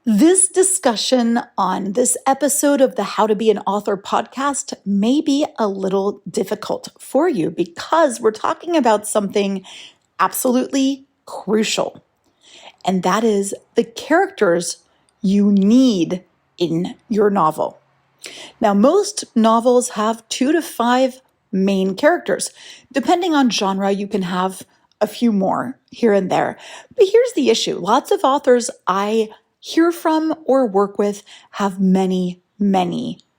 This discussion on this episode of the How to Be an Author podcast may be a little difficult for you because we're talking about something absolutely crucial, and that is the characters you need in your novel. Now, most novels have 2 to 5 main characters. Depending on genre, you can have a few more here and there. But here's the issue. Lots of authors I hear from or work with have many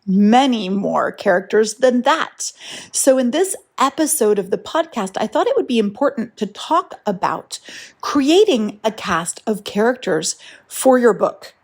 more characters than that. So in this episode of the podcast, I thought it would be important to talk about creating a cast of characters for your book.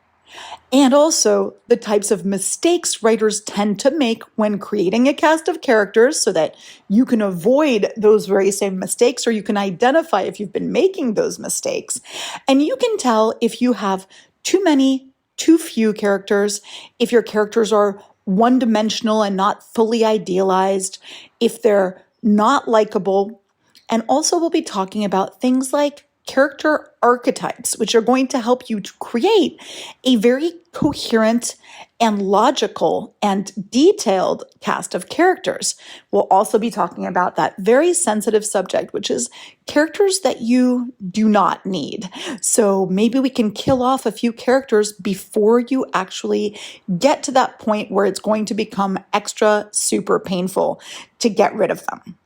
And also the types of mistakes writers tend to make when creating a cast of characters so that you can avoid those very same mistakes, or you can identify if you've been making those mistakes. And you can tell if you have too many, too few characters, if your characters are one-dimensional and not fully idealized, if they're not likable. And also we'll be talking about things like character archetypes, which are going to help you to create a very coherent and logical and detailed cast of characters. We'll also be talking about that very sensitive subject, which is characters that you do not need. So maybe we can kill off a few characters before you actually get to that point where it's going to become extra super painful to get rid of them.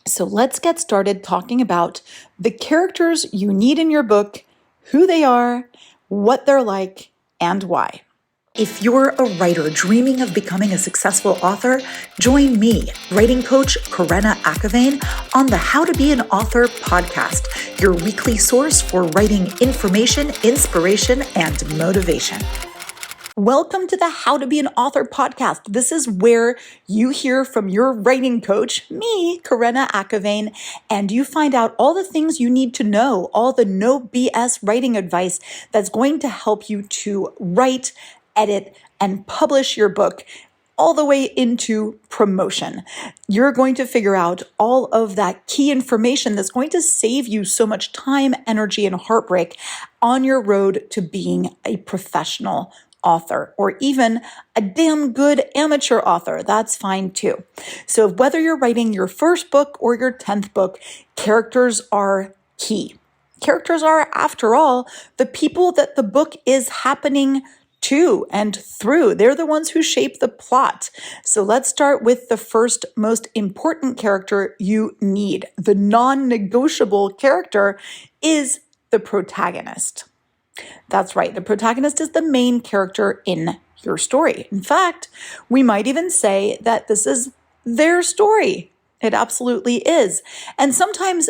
So let's get started talking about the characters you need in your book, who they are, what they're like, and why. If you're a writer dreaming of becoming a successful author, join me, writing coach Karenna Akavane, on the How to Be an Author podcast, your weekly source for writing information, inspiration, and motivation. Welcome to the How to Be an Author podcast. This is where you hear from your writing coach, me, Karenna Akavane, and you find out all the things you need to know, all the no BS writing advice that's going to help you to write, edit, and publish your book all the way into promotion. You're going to figure out all of that key information that's going to save you so much time, energy, and heartbreak on your road to being a professional author, or even a damn good amateur author. That's fine too. So whether you're writing your first book or your 10th book, characters are key. Characters are, after all, the people that the book is happening to and through. They're the ones who shape the plot. So let's start with the first most important character you need. The non-negotiable character is the protagonist. That's right. The protagonist is the main character in your story. In fact, we might even say that this is their story. It absolutely is. And sometimes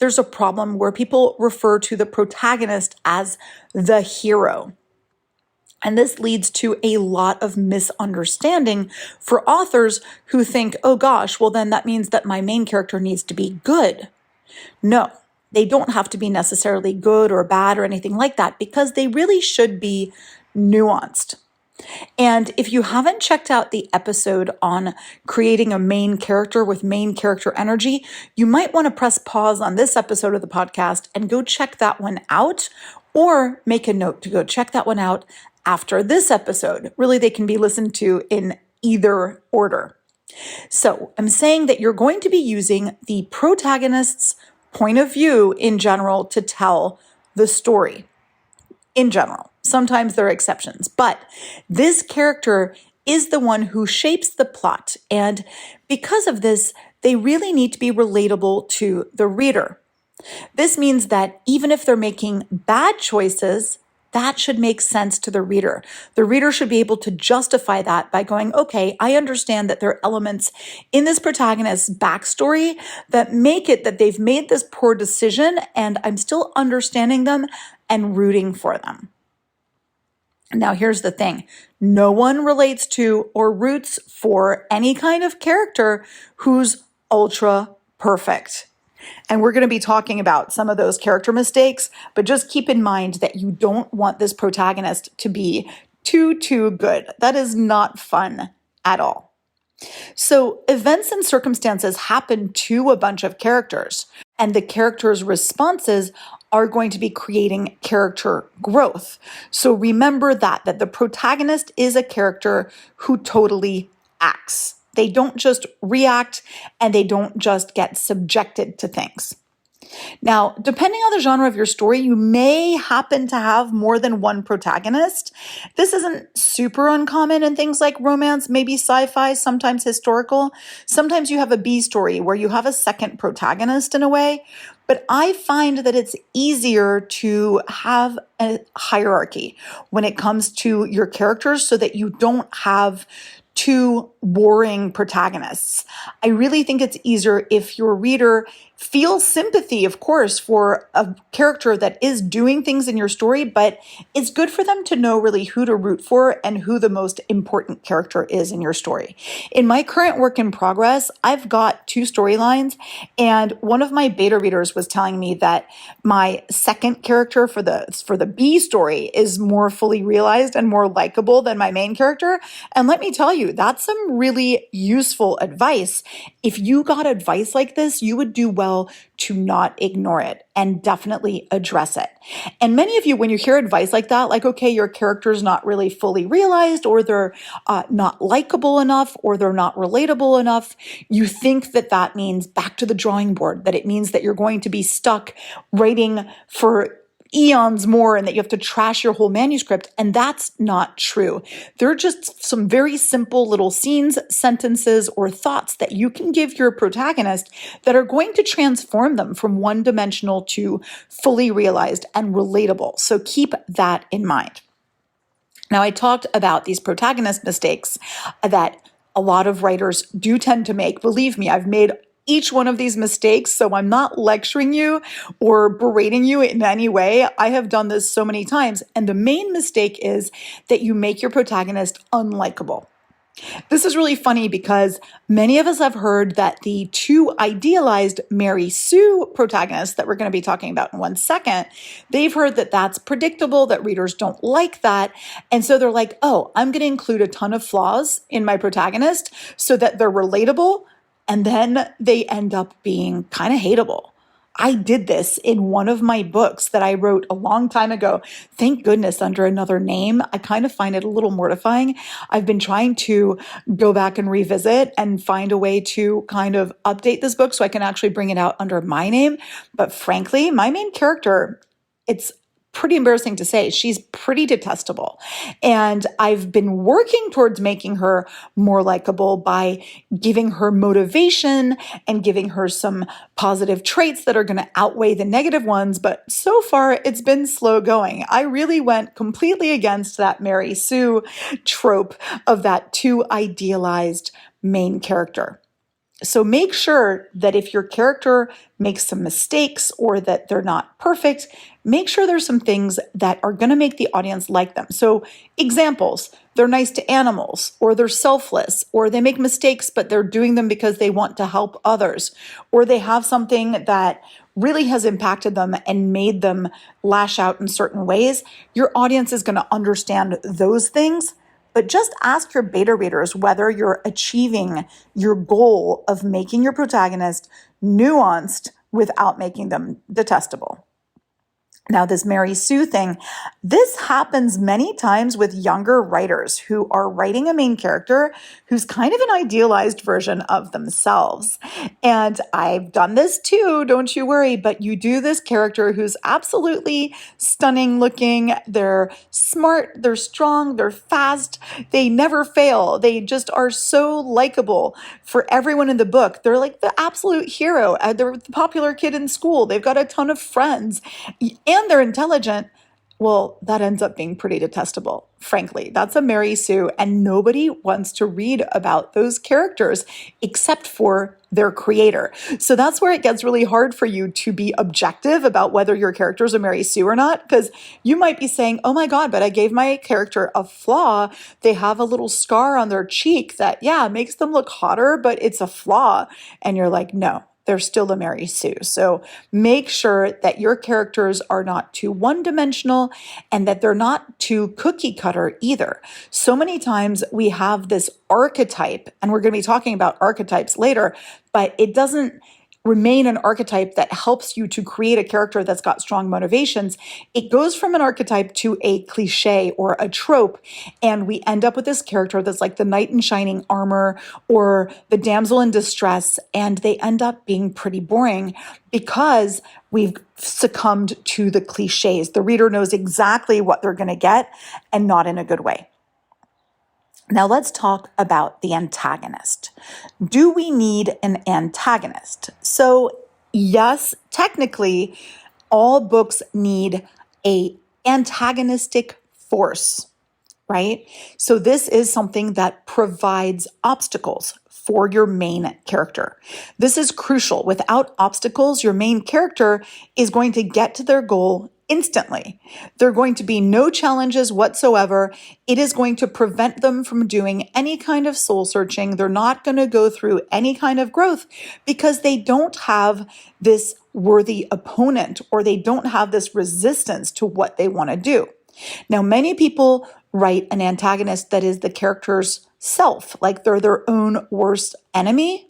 there's a problem where people refer to the protagonist as the hero. And this leads to a lot of misunderstanding for authors who think, oh gosh, well then that means that my main character needs to be good. No. They don't have to be necessarily good or bad or anything like that, because they really should be nuanced. And if you haven't checked out the episode on creating a main character with main character energy, you might want to press pause on this episode of the podcast and go check that one out, or make a note to go check that one out after this episode. Really, they can be listened to in either order. So I'm saying that you're going to be using the protagonist's point of view in general to tell the story. In general, sometimes there are exceptions, but this character is the one who shapes the plot. And because of this, they really need to be relatable to the reader. This means that even if they're making bad choices, that should make sense to the reader. The reader should be able to justify that by going, okay, I understand that there are elements in this protagonist's backstory that make it that they've made this poor decision, and I'm still understanding them and rooting for them. Now, here's the thing. No one relates to or roots for any kind of character who's ultra perfect. And we're going to be talking about some of those character mistakes, but just keep in mind that you don't want this protagonist to be too good. That is not fun at all. So events and circumstances happen to a bunch of characters, and the characters' responses are going to be creating character growth. So remember that the protagonist is a character who totally acts. They don't just react and they don't just get subjected to things. Now, depending on the genre of your story, you may happen to have more than one protagonist. This isn't super uncommon in things like romance, maybe sci-fi, sometimes historical. Sometimes you have a B story where you have a second protagonist in a way. But I find that it's easier to have a hierarchy when it comes to your characters so that you don't have two warring protagonists. I really think it's easier if your reader feels sympathy, of course, for a character that is doing things in your story, but it's good for them to know really who to root for and who the most important character is in your story. In my current work in progress, I've got two storylines, and one of my beta readers was telling me that my second character for the B story is more fully realized and more likable than my main character. And let me tell you, that's some really useful advice. If you got advice like this, you would do well to not ignore it and definitely address it. And many of you, when you hear advice like that, like, okay, your character's not really fully realized, or they're not likable enough, or they're not relatable enough, you think that that means back to the drawing board, that it means that you're going to be stuck writing for eons more and that you have to trash your whole manuscript. And that's not true. There are just some very simple little scenes, sentences, or thoughts that you can give your protagonist that are going to transform them from one-dimensional to fully realized and relatable. So keep that in mind. Now, I talked about these protagonist mistakes that a lot of writers do tend to make. Believe me, I've made each one of these mistakes, so I'm not lecturing you or berating you in any way. I have done this so many times, and the main mistake is that you make your protagonist unlikable. This is really funny because many of us have heard that the two idealized Mary Sue protagonists that we're going to be talking about in 1 second, they've heard that that's predictable, that readers don't like that. And so they're like, oh, I'm going to include a ton of flaws in my protagonist so that they're relatable, and then they end up being kind of hateable. I did this in one of my books that I wrote a long time ago. Thank goodness, under another name. I kind of find it a little mortifying. I've been trying to go back and revisit and find a way to kind of update this book so I can actually bring it out under my name. But frankly, my main character, it's pretty embarrassing to say, she's pretty detestable. And I've been working towards making her more likable by giving her motivation and giving her some positive traits that are going to outweigh the negative ones. But so far, it's been slow going. I really went completely against that Mary Sue trope of that too idealized main character. So make sure that if your character makes some mistakes or that they're not perfect, make sure there's some things that are going to make the audience like them. So examples, they're nice to animals, or they're selfless, or they make mistakes, but they're doing them because they want to help others, or they have something that really has impacted them and made them lash out in certain ways. Your audience is going to understand those things. But just ask your beta readers whether you're achieving your goal of making your protagonist nuanced without making them detestable. Now, this Mary Sue thing, this happens many times with younger writers who are writing a main character who's kind of an idealized version of themselves. And I've done this too, don't you worry, but you do this character who's absolutely stunning looking. They're smart, they're strong, they're fast, they never fail. They just are so likable for everyone in the book. They're like the absolute hero. They're the popular kid in school. They've got a ton of friends. And they're intelligent. Well, that ends up being pretty detestable, frankly. That's a Mary Sue, and nobody wants to read about those characters except for their creator. So that's where it gets really hard for you to be objective about whether your character's a Mary Sue or not, because you might be saying, oh my God, but I gave my character a flaw. They have a little scar on their cheek that, yeah, makes them look hotter, but it's a flaw. And you're like, no. They're still a Mary Sue. So make sure that your characters are not too one-dimensional and that they're not too cookie cutter either. So many times we have this archetype, and we're going to be talking about archetypes later, but it doesn't remain an archetype that helps you to create a character that's got strong motivations, it goes from an archetype to a cliche or a trope. And we end up with this character that's like the knight in shining armor or the damsel in distress. And they end up being pretty boring because we've succumbed to the cliches. The reader knows exactly what they're going to get and not in a good way. Now let's talk about the antagonist. Do we need an antagonist? So yes, technically, all books need an antagonistic force, right? So this is something that provides obstacles for your main character. This is crucial. Without obstacles, your main character is going to get to their goal instantly. There are going to be no challenges whatsoever. It is going to prevent them from doing any kind of soul searching. They're not going to go through any kind of growth because they don't have this worthy opponent or they don't have this resistance to what they want to do. Now, many people write an antagonist that is the character's self, like they're their own worst enemy.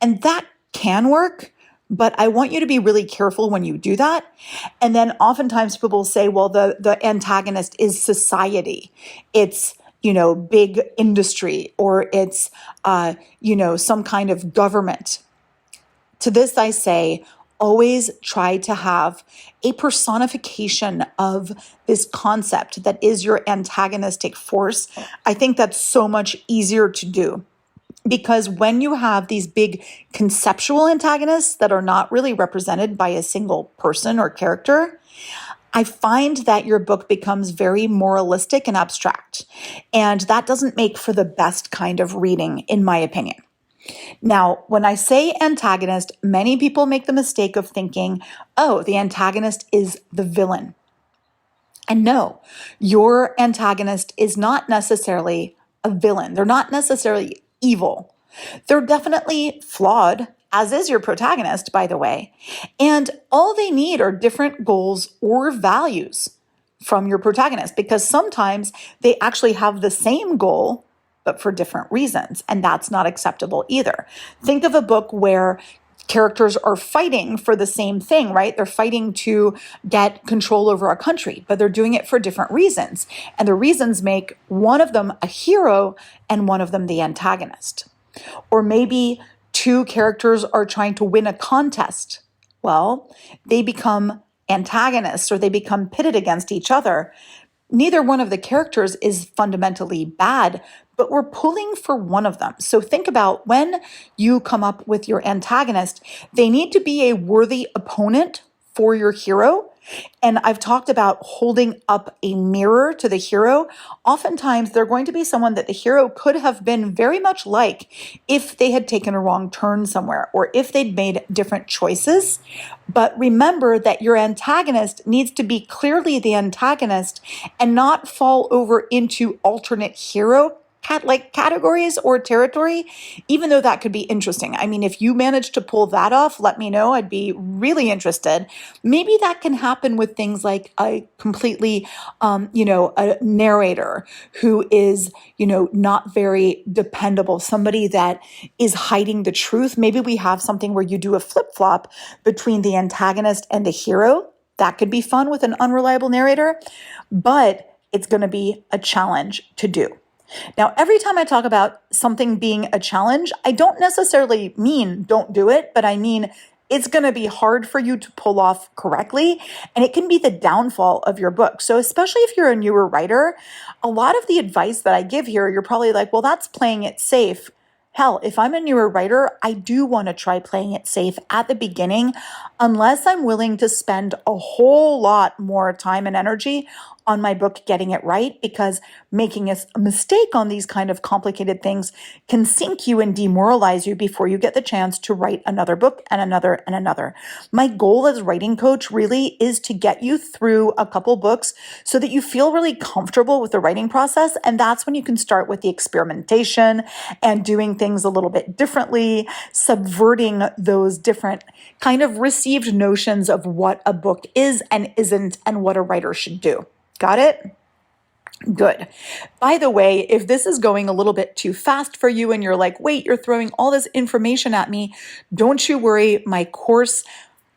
And that can work, but I want you to be really careful when you do that. And then oftentimes people say, well, the antagonist is society. It's, big industry, or it's, some kind of government. To this, I say, always try to have a personification of this concept that is your antagonistic force. I think that's so much easier to do. Because when you have these big conceptual antagonists that are not really represented by a single person or character, I find that your book becomes very moralistic and abstract. And that doesn't make for the best kind of reading, in my opinion. Now, when I say antagonist, many people make the mistake of thinking, oh, the antagonist is the villain. And no, your antagonist is not necessarily a villain. They're not necessarily evil. They're definitely flawed, as is your protagonist, by the way. And all they need are different goals or values from your protagonist, because sometimes they actually have the same goal, but for different reasons. And that's not acceptable either. Think of a book where characters are fighting for the same thing, right? They're fighting to get control over a country, but they're doing it for different reasons. And the reasons make one of them a hero and one of them the antagonist. Or maybe two characters are trying to win a contest. Well, they become antagonists or they become pitted against each other. Neither one of the characters is fundamentally bad, but we're pulling for one of them. So think about when you come up with your antagonist, they need to be a worthy opponent for your hero. And I've talked about holding up a mirror to the hero. Oftentimes, they're going to be someone that the hero could have been very much like if they had taken a wrong turn somewhere or if they'd made different choices. But remember that your antagonist needs to be clearly the antagonist and not fall over into alternate hero categories or territory, even though that could be interesting. I mean, if you manage to pull that off, let me know. I'd be really interested. Maybe that can happen with things like a completely, a narrator who is, not very dependable, somebody that is hiding the truth. Maybe we have something where you do a flip-flop between the antagonist and the hero. That could be fun with an unreliable narrator, but it's going to be a challenge to do. Now, every time I talk about something being a challenge, I don't necessarily mean don't do it, but I mean it's going to be hard for you to pull off correctly, and it can be the downfall of your book. So especially if you're a newer writer, a lot of the advice that I give here, you're probably like, well, that's playing it safe. Hell, if I'm a newer writer, I do want to try playing it safe at the beginning, unless I'm willing to spend a whole lot more time and energy on my book getting it right, because making a mistake on these kind of complicated things can sink you and demoralize you before you get the chance to write another book and another and another. My goal as a writing coach really is to get you through a couple books so that you feel really comfortable with the writing process. And that's when you can start with the experimentation and doing things a little bit differently, subverting those different kind of received notions of what a book is and isn't and what a writer should do. Got it? Good. By the way, if this is going a little bit too fast for you and you're like, wait, you're throwing all this information at me, don't you worry. My course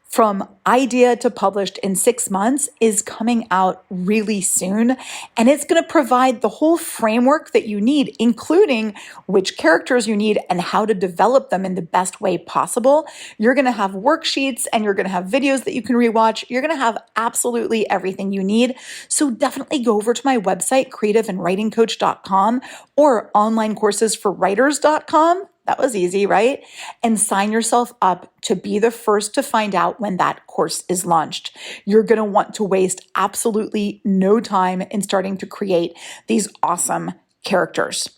from idea to published in 6 months is coming out really soon. And it's going to provide the whole framework that you need, including which characters you need and how to develop them in the best way possible. You're going to have worksheets and you're going to have videos that you can rewatch. You're going to have absolutely everything you need. So definitely go over to my website, creativeandwritingcoach.com or onlineCoursesForWriters.com. That was easy, right? And sign yourself up to be the first to find out when that course is launched. You're going to want to waste absolutely no time in starting to create these awesome characters.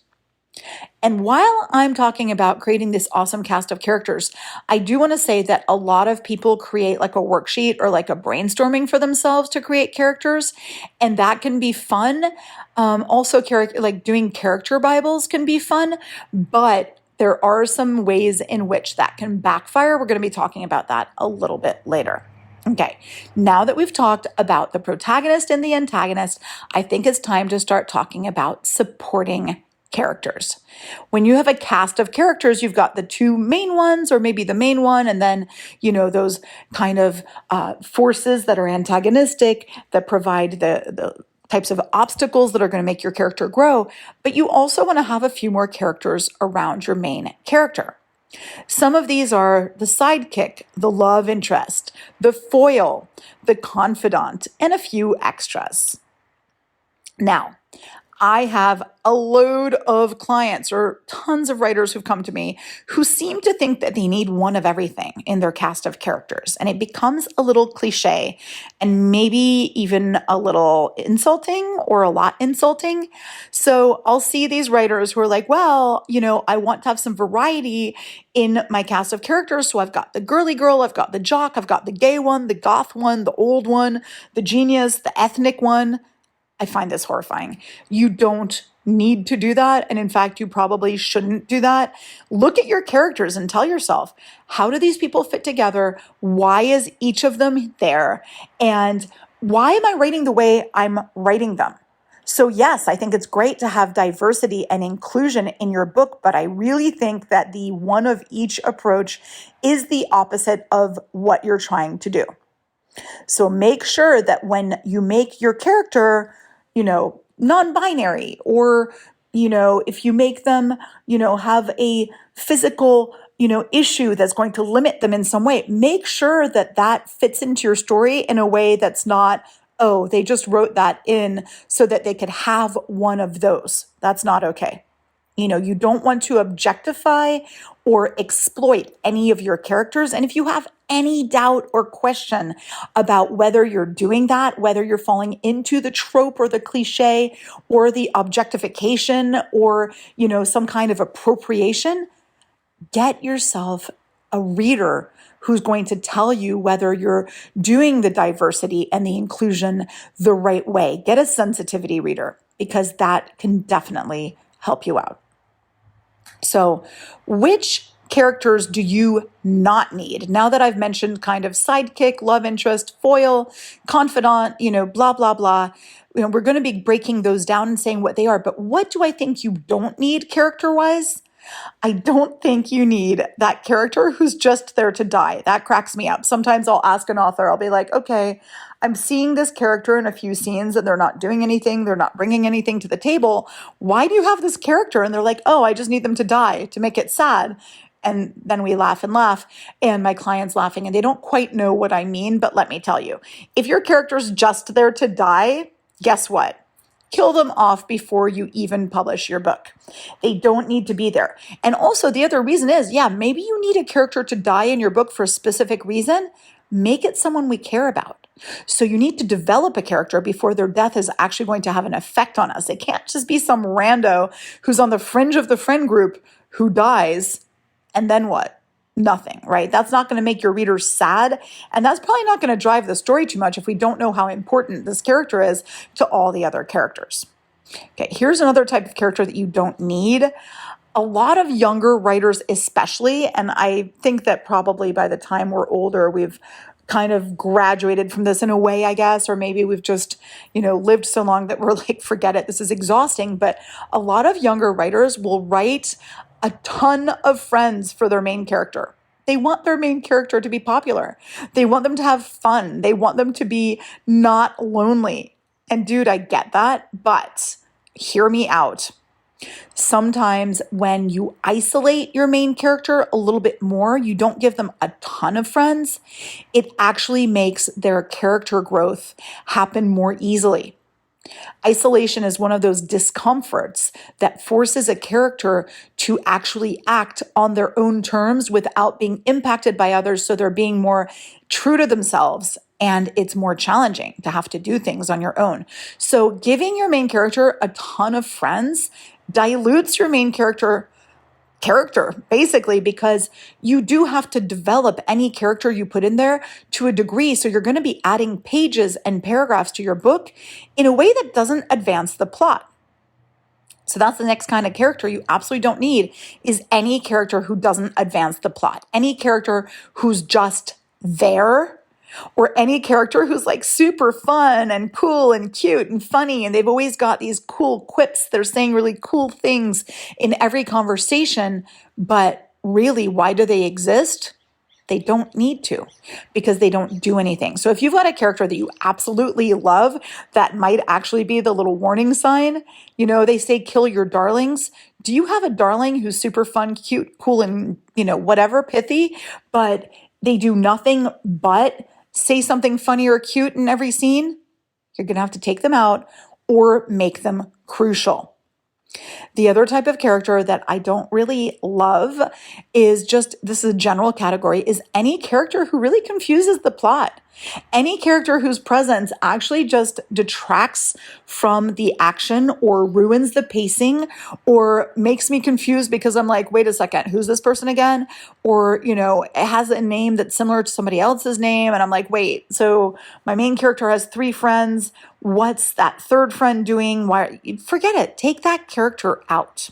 And while I'm talking about creating this awesome cast of characters, I do want to say that a lot of people create like a worksheet or like a brainstorming for themselves to create characters, and that can be fun. Also, like doing character Bibles can be fun, but there are some ways in which that can backfire. We're going to be talking about that a little bit later. Okay, now that we've talked about the protagonist and the antagonist, I think it's time to start talking about supporting characters. When you have a cast of characters, you've got the two main ones, or maybe the main one, and then, those kind of forces that are antagonistic that provide the types of obstacles that are going to make your character grow, but you also want to have a few more characters around your main character. Some of these are the sidekick, the love interest, the foil, the confidant, and a few extras. Now, I have a load of clients or tons of writers who've come to me who seem to think that they need one of everything in their cast of characters. And it becomes a little cliche and maybe even a little insulting or a lot insulting. So I'll see these writers who are like, well, I want to have some variety in my cast of characters. So I've got the girly girl, I've got the jock, I've got the gay one, the goth one, the old one, the genius, the ethnic one. I find this horrifying. You don't need to do that. And in fact, you probably shouldn't do that. Look at your characters and tell yourself, how do these people fit together? Why is each of them there? And why am I writing the way I'm writing them? So yes, I think it's great to have diversity and inclusion in your book, but I really think that the one of each approach is the opposite of what you're trying to do. So make sure that when you make your character, non-binary, or, if you make them, have a physical, issue that's going to limit them in some way, make sure that that fits into your story in a way that's not, oh, they just wrote that in so that they could have one of those. That's not okay. You don't want to objectify or exploit any of your characters. And if you have any doubt or question about whether you're doing that, whether you're falling into the trope or the cliche or the objectification or, some kind of appropriation, get yourself a reader who's going to tell you whether you're doing the diversity and the inclusion the right way. Get a sensitivity reader, because that can definitely help you out. So, which characters do you not need? Now that I've mentioned kind of sidekick, love interest, foil, confidant, blah, blah, blah, we're going to be breaking those down and saying what they are. But what do I think you don't need character-wise? I don't think you need that character who's just there to die. That cracks me up. Sometimes I'll ask an author, I'll be like, okay, I'm seeing this character in a few scenes and they're not doing anything. They're not bringing anything to the table. Why do you have this character? And they're like, oh, I just need them to die to make it sad. And then we laugh and laugh, and my client's laughing, and they don't quite know what I mean. But let me tell you, if your character's just there to die, guess what? Kill them off before you even publish your book. They don't need to be there. And also the other reason is, maybe you need a character to die in your book for a specific reason. Make it someone we care about. So you need to develop a character before their death is actually going to have an effect on us. It can't just be some rando who's on the fringe of the friend group who dies, and then what? Nothing, right? That's not going to make your readers sad. And that's probably not going to drive the story too much if we don't know how important this character is to all the other characters. Okay, here's another type of character that you don't need. A lot of younger writers especially, and I think that probably by the time we're older, we've kind of graduated from this in a way, I guess, or maybe we've just, lived so long that we're like, forget it, this is exhausting. But a lot of younger writers will write a ton of friends for their main character. They want their main character to be popular. They want them to have fun. They want them to be not lonely. And dude, I get that, but hear me out. Sometimes when you isolate your main character a little bit more, you don't give them a ton of friends, it actually makes their character growth happen more easily. Isolation is one of those discomforts that forces a character to actually act on their own terms without being impacted by others. So they're being more true to themselves, and it's more challenging to have to do things on your own. So giving your main character a ton of friends dilutes your main character basically, because you do have to develop any character you put in there to a degree. So you're going to be adding pages and paragraphs to your book in a way that doesn't advance the plot. So that's the next kind of character you absolutely don't need, is any character who doesn't advance the plot. Any character who's just there, or any character who's like super fun and cool and cute and funny, and they've always got these cool quips. They're saying really cool things in every conversation, but really, why do they exist? They don't need to, because they don't do anything. So if you've got a character that you absolutely love, that might actually be the little warning sign. They say kill your darlings. Do you have a darling who's super fun, cute, cool, and, whatever, pithy, but they do nothing but say something funny or cute in every scene? You're going to have to take them out or make them crucial. The other type of character that I don't really love is this is a general category, is any character who really confuses the plot. Any character whose presence actually just detracts from the action or ruins the pacing or makes me confused because I'm like, wait a second, who's this person again? Or, it has a name that's similar to somebody else's name. And I'm like, wait, so my main character has 3 friends. What's that third friend doing? Why? Forget it. Take that character out.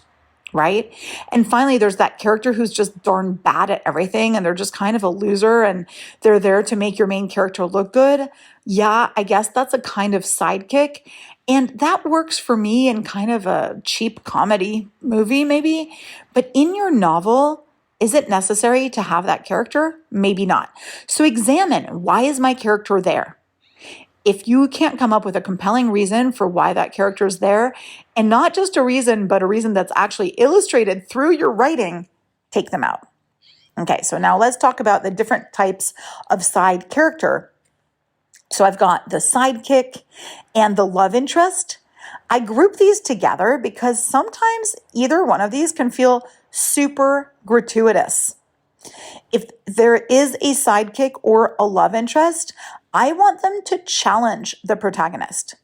Right? And finally, there's that character who's just darn bad at everything, and they're just kind of a loser, and they're there to make your main character look good. Yeah, I guess that's a kind of sidekick. And that works for me in kind of a cheap comedy movie, maybe. But in your novel, is it necessary to have that character? Maybe not. So examine, why is my character there? If you can't come up with a compelling reason for why that character is there, and not just a reason, but a reason that's actually illustrated through your writing, take them out. Okay, so now let's talk about the different types of side character. So I've got the sidekick and the love interest. I group these together because sometimes either one of these can feel super gratuitous. If there is a sidekick or a love interest, I want them to challenge the protagonist.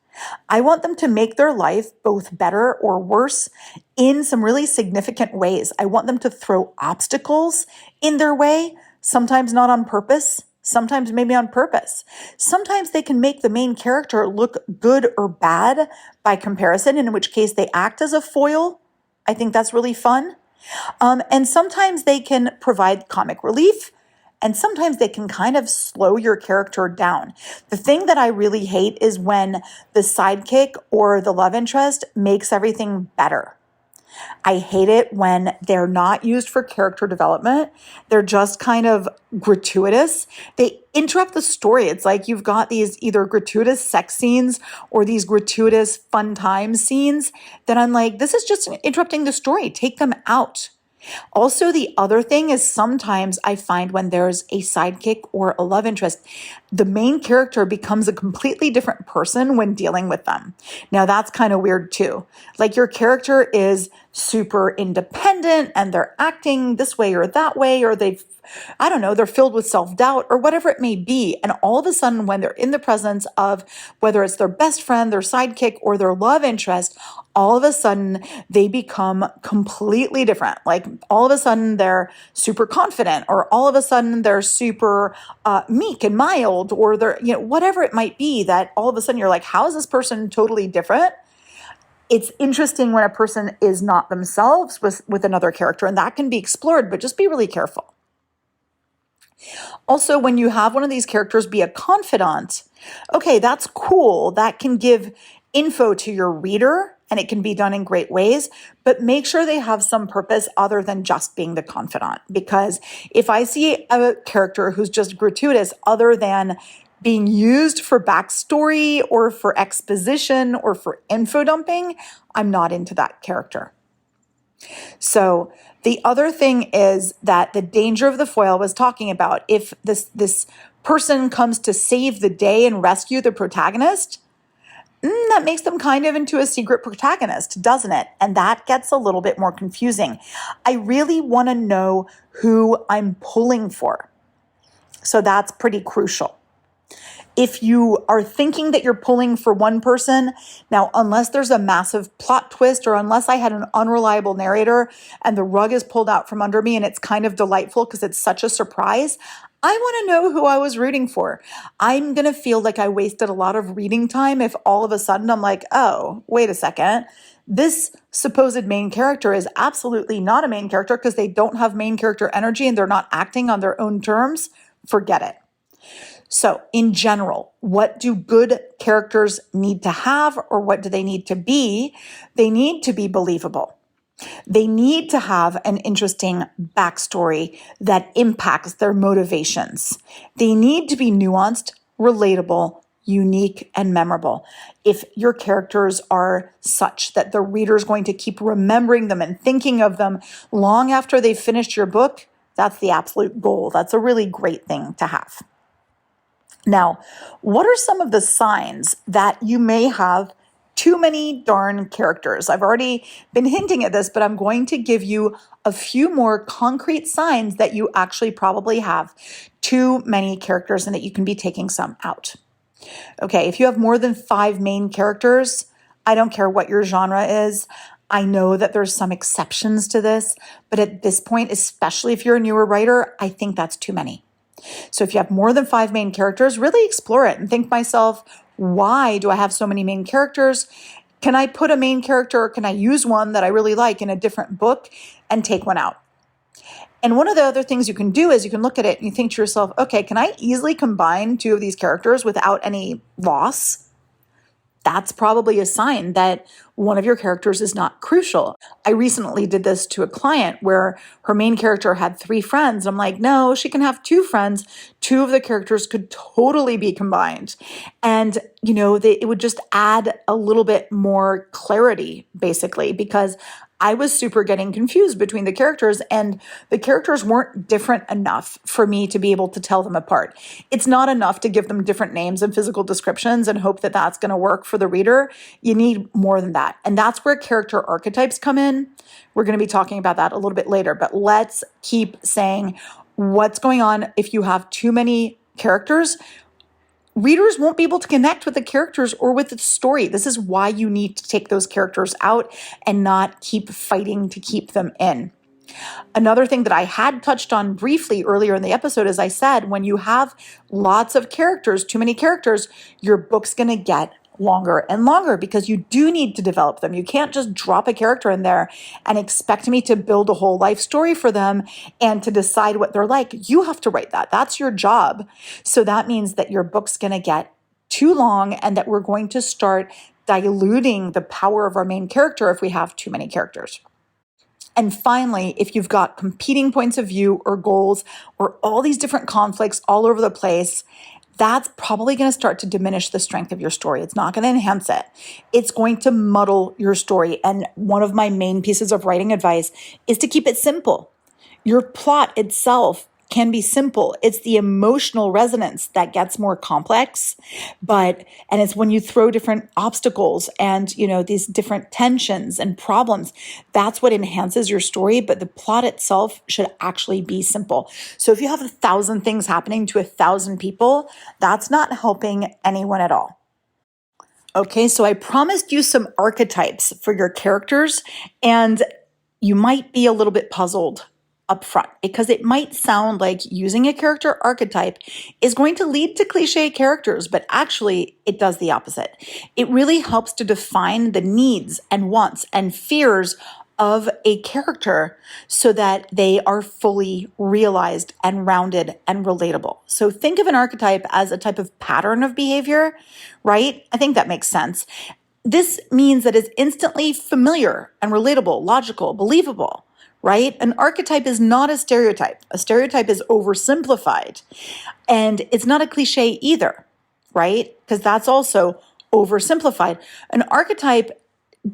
I want them to make their life both better or worse in some really significant ways. I want them to throw obstacles in their way, sometimes not on purpose, sometimes maybe on purpose. Sometimes they can make the main character look good or bad by comparison, in which case they act as a foil. I think that's really fun. And sometimes they can provide comic relief, and sometimes they can kind of slow your character down. The thing that I really hate is when the sidekick or the love interest makes everything better. I hate it when they're not used for character development. They're just kind of gratuitous. They interrupt the story. It's like you've got these either gratuitous sex scenes or these gratuitous fun time scenes that I'm like, this is just interrupting the story. Take them out. Also, the other thing is sometimes I find when there's a sidekick or a love interest, the main character becomes a completely different person when dealing with them. Now, that's kind of weird too. Like your character is super independent and they're acting this way or that way, or they're filled with self-doubt or whatever it may be. And all of a sudden, when they're in the presence of whether it's their best friend, their sidekick, or their love interest, all of a sudden they become completely different. Like all of a sudden they're super confident, or all of a sudden they're super meek and mild, or they're, whatever it might be, that all of a sudden you're like, how is this person totally different? It's interesting when a person is not themselves with another character, and that can be explored, but just be really careful. Also, when you have one of these characters be a confidant, okay, that's cool. That can give info to your reader and it can be done in great ways, but make sure they have some purpose other than just being the confidant. Because if I see a character who's just gratuitous, other than being used for backstory or for exposition or for info dumping, I'm not into that character. So the other thing is that the danger of the foil was talking about, if this person comes to save the day and rescue the protagonist, that makes them kind of into a secret protagonist, doesn't it? And that gets a little bit more confusing. I really want to know who I'm pulling for. So that's pretty crucial. If you are thinking that you're pulling for one person, now, unless there's a massive plot twist or unless I had an unreliable narrator and the rug is pulled out from under me and it's kind of delightful because it's such a surprise, I want to know who I was rooting for. I'm going to feel like I wasted a lot of reading time if all of a sudden I'm like, oh, wait a second. This supposed main character is absolutely not a main character because they don't have main character energy and they're not acting on their own terms. Forget it. So in general, what do good characters need to have, or what do they need to be? They need to be believable. They need to have an interesting backstory that impacts their motivations. They need to be nuanced, relatable, unique, and memorable. If your characters are such that the reader is going to keep remembering them and thinking of them long after they've finished your book, that's the absolute goal. That's a really great thing to have. Now, what are some of the signs that you may have too many darn characters? I've already been hinting at this, but I'm going to give you a few more concrete signs that you actually probably have too many characters and that you can be taking some out. Okay, if you have more than 5 main characters, I don't care what your genre is. I know that there's some exceptions to this, but at this point, especially if you're a newer writer, I think that's too many. So if you have more than 5 main characters, really explore it and think to myself, why do I have so many main characters? Can I put a main character, or can I use one that I really like in a different book and take one out? And one of the other things you can do is you can look at it and you think to yourself, okay, can I easily combine 2 of these characters without any loss? That's probably a sign that one of your characters is not crucial. I recently did this to a client where her main character had 3 friends. I'm like, no, she can have 2 friends. 2 of the characters could totally be combined. And, it would just add a little bit more clarity, basically, because I was super getting confused between the characters, and the characters weren't different enough for me to be able to tell them apart. It's not enough to give them different names and physical descriptions and hope that that's going to work for the reader. You need more than that. And that's where character archetypes come in. We're going to be talking about that a little bit later, but let's keep saying what's going on if you have too many characters. Readers won't be able to connect with the characters or with the story. This is why you need to take those characters out and not keep fighting to keep them in. Another thing that I had touched on briefly earlier in the episode is I said, when you have lots of characters, too many characters, your book's going to get longer and longer because you do need to develop them. You can't just drop a character in there and expect me to build a whole life story for them and to decide what they're like. You have to write that. That's your job. So that means that your book's going to get too long and that we're going to start diluting the power of our main character if we have too many characters. And finally, if you've got competing points of view or goals or all these different conflicts all over the place, that's probably going to start to diminish the strength of your story. It's not going to enhance it. It's going to muddle your story. And one of my main pieces of writing advice is to keep it simple. Your plot itself can be simple. It's the emotional resonance that gets more complex, and it's when you throw different obstacles and, these different tensions and problems, that's what enhances your story. But the plot itself should actually be simple. So if you have 1,000 things happening to 1,000 people, that's not helping anyone at all. Okay, so I promised you some archetypes for your characters, and you might be a little bit puzzled up front because it might sound like using a character archetype is going to lead to cliche characters, but actually it does the opposite. It really helps to define the needs and wants and fears of a character so that they are fully realized and rounded and relatable. So think of an archetype as a type of pattern of behavior, right? I think that makes sense. This means that it's instantly familiar and relatable, logical, believable, right? An archetype is not a stereotype. A stereotype is oversimplified. And it's not a cliche either, right? Because that's also oversimplified. An archetype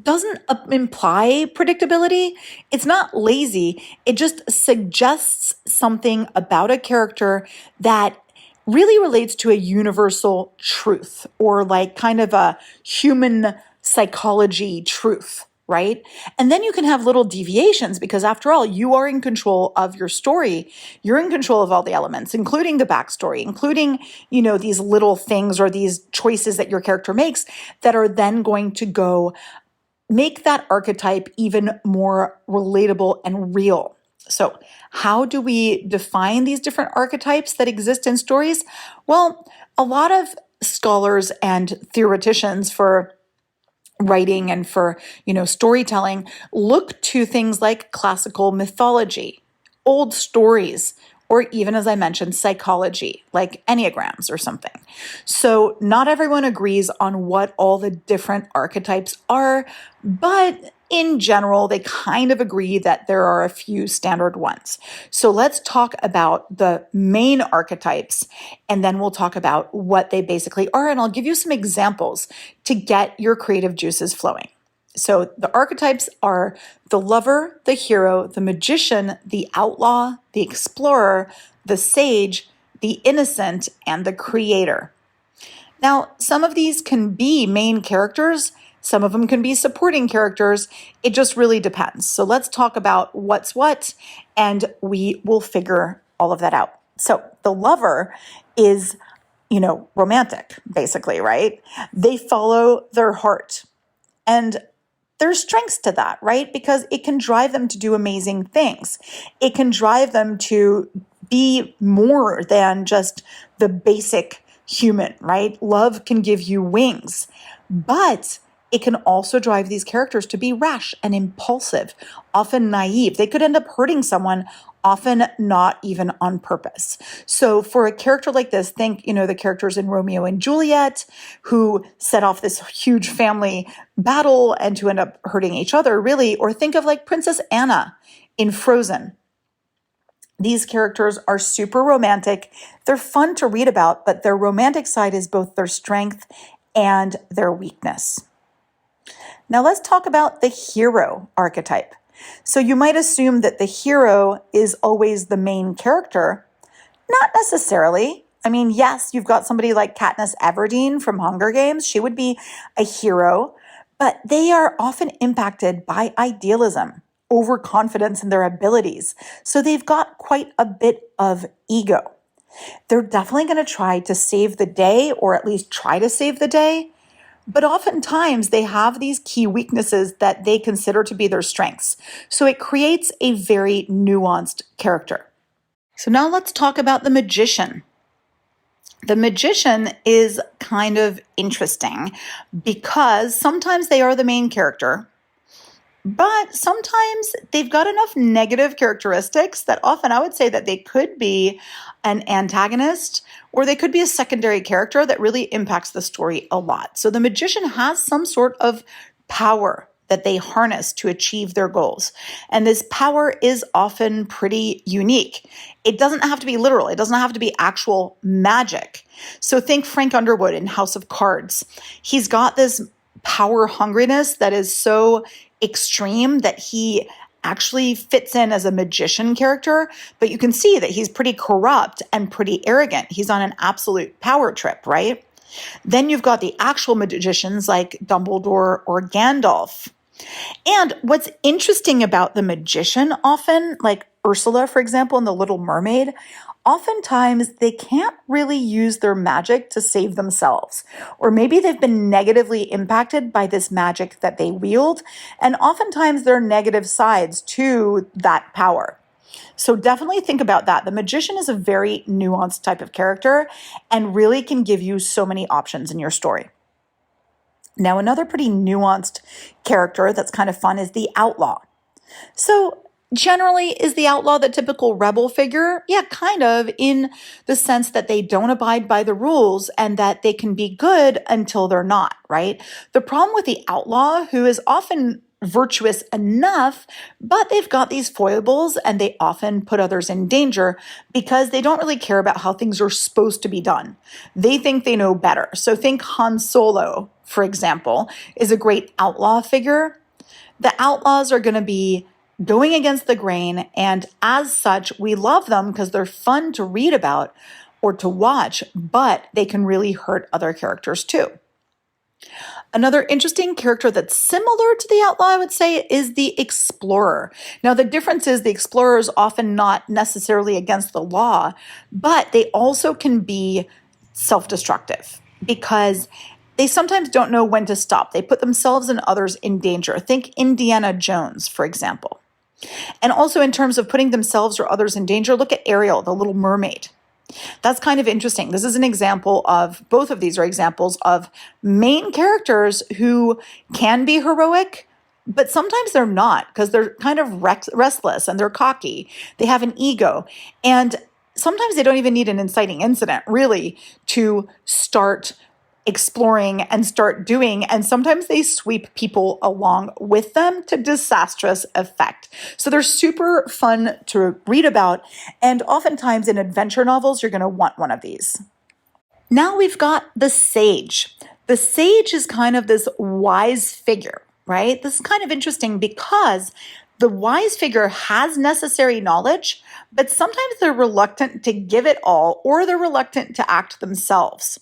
doesn't imply predictability. It's not lazy. It just suggests something about a character that really relates to a universal truth or like kind of a human psychology truth, right? And then you can have little deviations because after all, you are in control of your story. You're in control of all the elements, including the backstory, including, these little things or these choices that your character makes that are then going to go make that archetype even more relatable and real. So, how do we define these different archetypes that exist in stories? Well, a lot of scholars and theoreticians for writing and for, storytelling look to things like classical mythology, old stories, or even, as I mentioned, psychology, like enneagrams or something. So not everyone agrees on what all the different archetypes are, but in general, they kind of agree that there are a few standard ones. So let's talk about the main archetypes, and then we'll talk about what they basically are, and I'll give you some examples to get your creative juices flowing. So the archetypes are the lover, the hero, the magician, the outlaw, the explorer, the sage, the innocent, and the creator. Now, some of these can be main characters. Some of them can be supporting characters. It just really depends. So let's talk about what's what, and we will figure all of that out. So the lover is, romantic, basically, right? They follow their heart. And there's strengths to that, right? Because it can drive them to do amazing things. It can drive them to be more than just the basic human, right? Love can give you wings, but it can also drive these characters to be rash and impulsive, often naive. They could end up hurting someone, often not even on purpose. So for a character like this, think, the characters in Romeo and Juliet who set off this huge family battle and to end up hurting each other, really, or think of like Princess Anna in Frozen. These characters are super romantic. They're fun to read about, but their romantic side is both their strength and their weakness. Now let's talk about the hero archetype. So you might assume that the hero is always the main character. Not necessarily. I mean, yes, you've got somebody like Katniss Everdeen from Hunger Games. She would be a hero, but they are often impacted by idealism, overconfidence in their abilities. So they've got quite a bit of ego. They're definitely going to try to save the day, or at least try to save the day. But oftentimes they have these key weaknesses that they consider to be their strengths. So it creates a very nuanced character. So now let's talk about the magician. The magician is kind of interesting because sometimes they are the main character, but sometimes they've got enough negative characteristics that often I would say that they could be an antagonist or they could be a secondary character that really impacts the story a lot. So the magician has some sort of power that they harness to achieve their goals. And this power is often pretty unique. It doesn't have to be literal. It doesn't have to be actual magic. So think Frank Underwood in House of Cards. He's got this power hungriness that is so extreme that he actually fits in as a magician character, but you can see that he's pretty corrupt and pretty arrogant. He's on an absolute power trip, right? Then you've got the actual magicians like Dumbledore or Gandalf. And what's interesting about the magician often, like Ursula, for example, in The Little Mermaid, oftentimes they can't really use their magic to save themselves. Or maybe they've been negatively impacted by this magic that they wield. And oftentimes there are negative sides to that power. So definitely think about that. The magician is a very nuanced type of character and really can give you so many options in your story. Now, another pretty nuanced character that's kind of fun is the outlaw. So, generally, is the outlaw the typical rebel figure? Yeah, kind of, in the sense that they don't abide by the rules and that they can be good until they're not, right? The problem with the outlaw, who is often virtuous enough, but they've got these foibles and they often put others in danger because they don't really care about how things are supposed to be done. They think they know better. So think Han Solo, for example, is a great outlaw figure. The outlaws are going to be going against the grain, and as such, we love them because they're fun to read about or to watch, but they can really hurt other characters too. Another interesting character that's similar to the outlaw, I would say, is the explorer. Now, the difference is the explorer is often not necessarily against the law, but they also can be self-destructive because they sometimes don't know when to stop. They put themselves and others in danger. Think Indiana Jones, for example. And also in terms of putting themselves or others in danger, look at Ariel, the little mermaid. That's kind of interesting. This is an example of, both of these are examples of main characters who can be heroic, but sometimes they're not because they're kind of restless and they're cocky. They have an ego. And sometimes they don't even need an inciting incident, really, to start exploring and start doing, and sometimes they sweep people along with them to disastrous effect. So they're super fun to read about, and oftentimes in adventure novels, you're going to want one of these. Now we've got the sage. The sage is kind of this wise figure, right? This is kind of interesting because the wise figure has necessary knowledge, but sometimes they're reluctant to give it all, or they're reluctant to act themselves.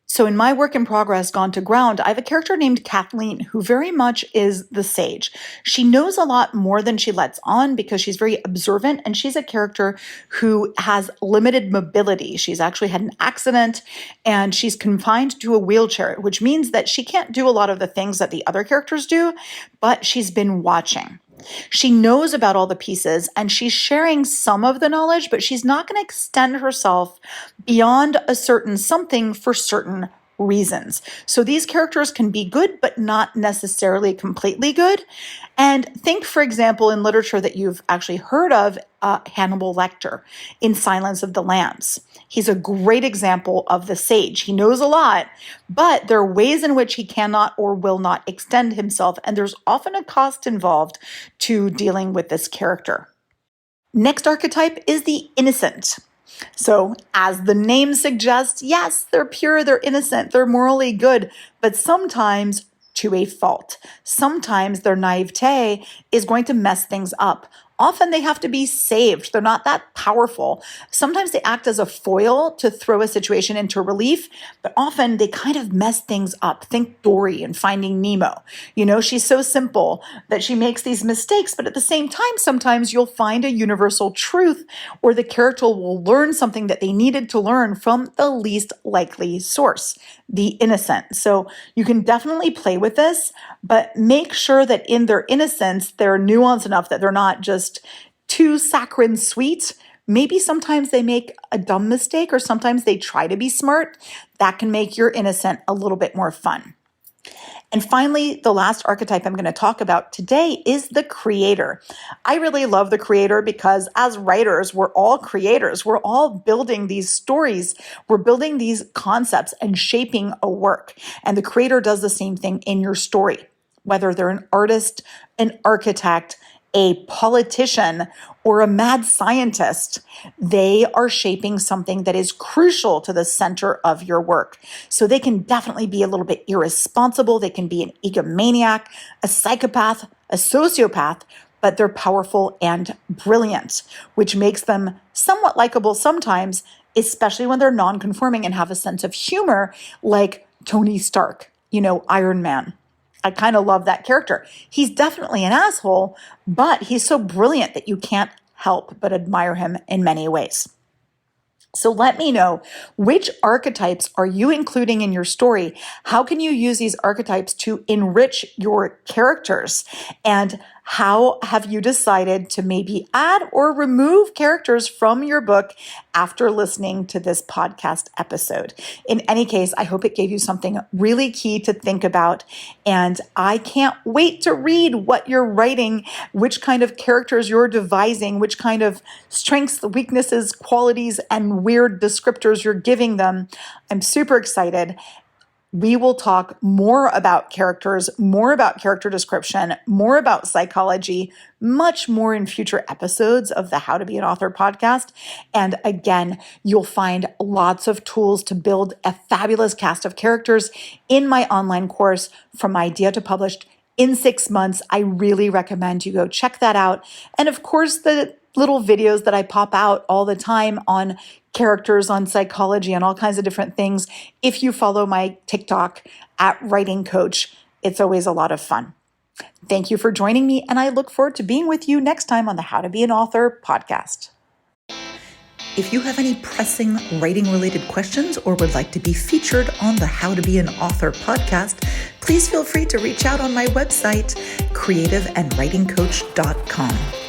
So in my work in progress, Gone to Ground, I have a character named Kathleen who very much is the sage. She knows a lot more than she lets on because she's very observant, and she's a character who has limited mobility. She's actually had an accident and she's confined to a wheelchair, which means that she can't do a lot of the things that the other characters do, but she's been watching. She knows about all the pieces and she's sharing some of the knowledge, but she's not going to extend herself beyond a certain something for certain reasons. So these characters can be good, but not necessarily completely good. And think, for example, in literature that you've actually heard of, Hannibal Lecter in Silence of the Lambs. He's a great example of the sage. He knows a lot, but there are ways in which he cannot or will not extend himself, and there's often a cost involved to dealing with this character. Next archetype is the innocent. So, as the name suggests, yes, they're pure, they're innocent, they're morally good, but sometimes to a fault. Sometimes their naivete is going to mess things up. Often they have to be saved. They're not that powerful. Sometimes they act as a foil to throw a situation into relief, but often they kind of mess things up. Think Dory in Finding Nemo. You know, she's so simple that she makes these mistakes, but at the same time, sometimes you'll find a universal truth or the character will learn something that they needed to learn from the least likely source, the innocent. So you can definitely play with this, but make sure that in their innocence, they're nuanced enough that they're not just too saccharine sweet. Maybe sometimes they make a dumb mistake or sometimes they try to be smart. That can make your innocent a little bit more fun. And finally, the last archetype I'm going to talk about today is the creator. I really love the creator because as writers, we're all creators. We're all building these stories. We're building these concepts and shaping a work. And the creator does the same thing in your story, whether they're an artist, an architect, a politician, or a mad scientist. They are shaping something that is crucial to the center of your work. So they can definitely be a little bit irresponsible. They can be an egomaniac, a psychopath, a sociopath, but they're powerful and brilliant, which makes them somewhat likable sometimes, especially when they're non-conforming and have a sense of humor, like Tony Stark, Iron Man. I kind of love that character. He's definitely an asshole, but he's so brilliant that you can't help but admire him in many ways. So let me know, which archetypes are you including in your story? How can you use these archetypes to enrich your characters? And How have you decided to maybe add or remove characters from your book after listening to this podcast episode? In any case, I hope it gave you something really key to think about. And I can't wait to read what you're writing, which kind of characters you're devising, which kind of strengths, weaknesses, qualities, and weird descriptors you're giving them. I'm super excited. We will talk more about characters, more about character description, more about psychology, much more in future episodes of the How to Be an Author podcast. And again, you'll find lots of tools to build a fabulous cast of characters in my online course, From Idea to Published in 6 months. I really recommend you go check that out. And of course, the little videos that I pop out all the time on characters, on psychology, and all kinds of different things. If you follow my TikTok at Writing Coach, it's always a lot of fun. Thank you for joining me, and I look forward to being with you next time on the How to Be an Author podcast. If you have any pressing writing-related questions or would like to be featured on the How to Be an Author podcast, please feel free to reach out on my website, creativeandwritingcoach.com.